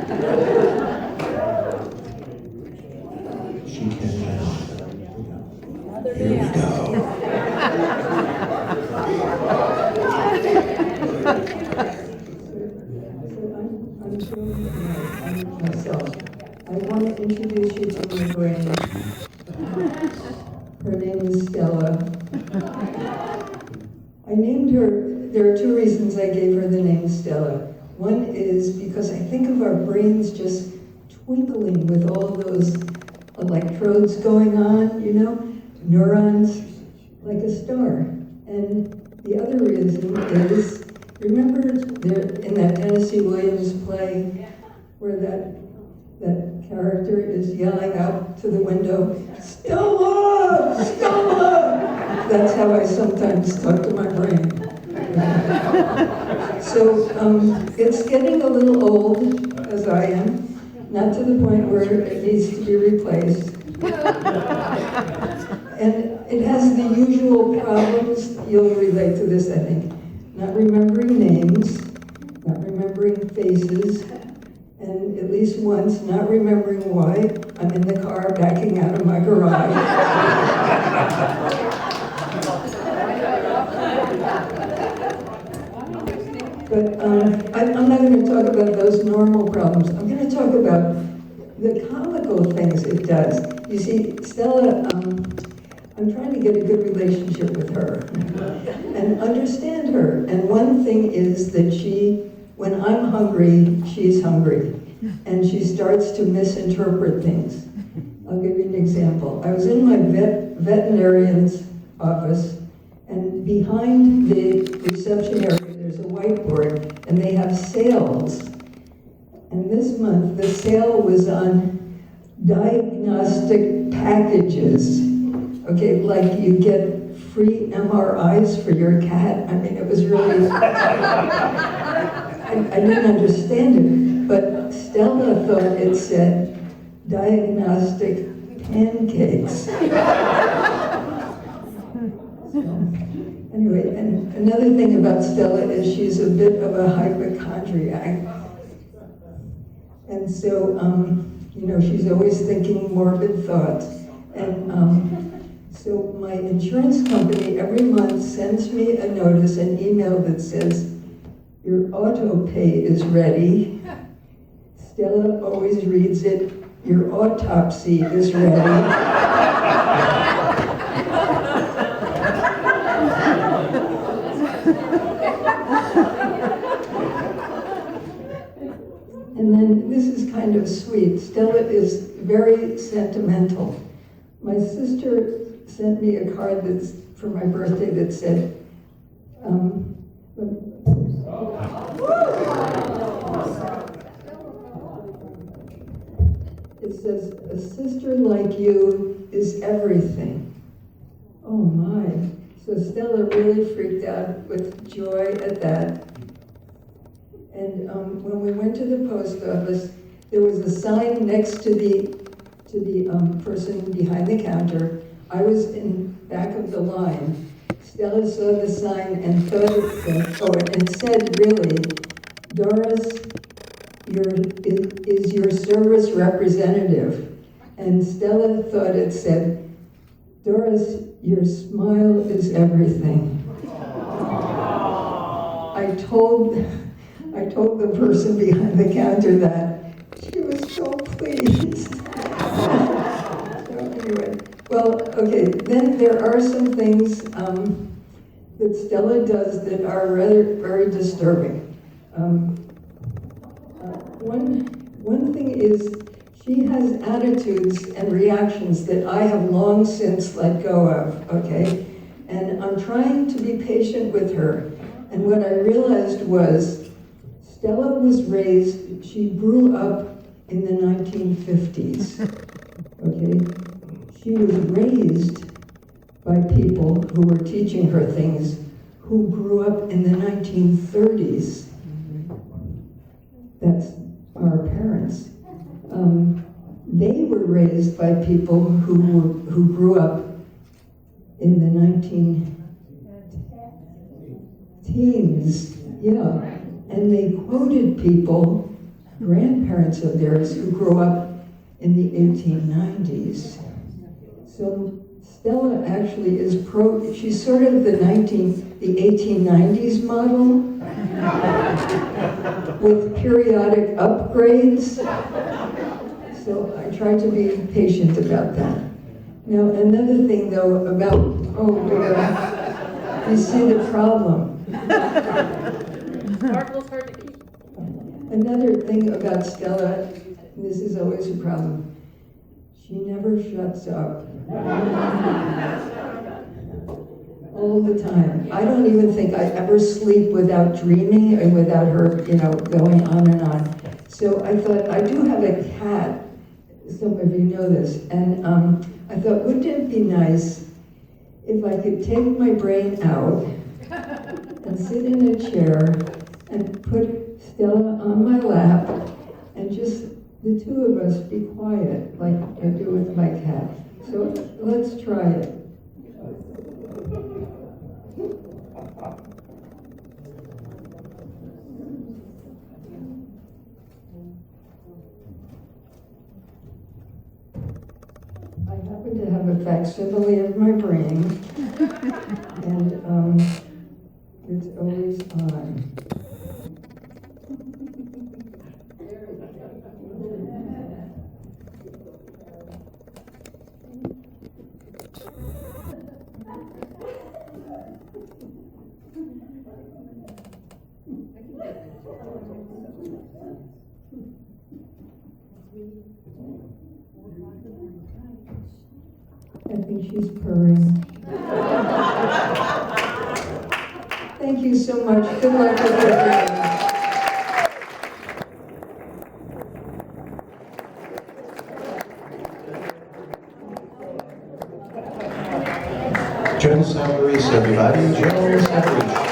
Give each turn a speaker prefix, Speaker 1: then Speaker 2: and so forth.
Speaker 1: She cannot. Here we go.
Speaker 2: I'm myself. I want to introduce you to my brain. Her name is Stella. I named her, there are two reasons I gave her the name Stella. One is because I think of our brains just twinkling with all those electrodes going on, you know, neurons, like a star. And the other reason is, remember in that Tennessee Williams play where that character is yelling out to the window, Stella! Stella! That's how I sometimes talk to my brain. So it's getting a little old, as I am, not to the point where it needs to be replaced. And it has the usual problems. You'll relate to this, I think. Not remembering names, not remembering faces, and at least once not remembering why I'm in the car backing out of my garage. But I'm not going to talk about those normal problems. I'm going to talk about the comical things it does. You see, Stella, I'm trying to get a good relationship with her and understand her. And one thing is that when I'm hungry, she's hungry. And she starts to misinterpret things. I'll give you an example. I was in my veterinarian's office, and behind the reception area, there's a whiteboard, and they have sales. And this month, the sale was on diagnostic packages. Okay, like you get free MRIs for your cat. I mean, it was really, I didn't understand it. But Stella thought it said diagnostic pancakes. Anyway, and another thing about Stella is she's a bit of a hypochondriac. And so, you know, she's always thinking morbid thoughts. And so my insurance company every month sends me a notice, an email that says, your auto pay is ready. Stella always reads it, your autopsy is ready. And then this is kind of sweet. Stella is very sentimental. My sister sent me a card that's for my birthday that said, it says, a sister like you is everything. Oh my. So Stella really freaked out with joy at that. And when we went to the post office, there was a sign next to the person behind the counter. I was in back of the line. Stella saw the sign and thought it said, it said really, Doris is your service representative. And Stella thought it said, Doris, your smile is everything. I told the person behind the counter that. She was so pleased. So anyway, well, okay, then there are some things that Stella does that are rather very disturbing. One thing is she has attitudes and reactions that I have long since let go of, okay? And I'm trying to be patient with her. And what I realized was Stella was raised, she grew up in the 1950s, okay? She was raised by people who were teaching her things who grew up in the 1930s. That's our parents. They were raised by people who grew up in the 19 teens, yeah. And they quoted people grandparents of theirs who grew up in the 1890s. So Stella actually is she's sort of the 1890s model with periodic upgrades. So I try to be patient about that. Now, another thing though about, you see the problem.
Speaker 3: Sparkle's hard to keep.
Speaker 2: Another thing about Stella, and this is always a problem, she never shuts up. All the time. I don't even think I ever sleep without dreaming and without her, going on and on. So I thought, I do have a cat, some of you know this, and I thought, wouldn't it be nice if I could take my brain out and sit in a chair and put Stella on my lap and just the two of us be quiet like I do with my cat. So let's try it. I happen to have a facsimile of my brain, and it's always on. I think she's purring. Thank you so much. Good luck with everything.
Speaker 1: Joan Savarese, everybody. Joan Savarese.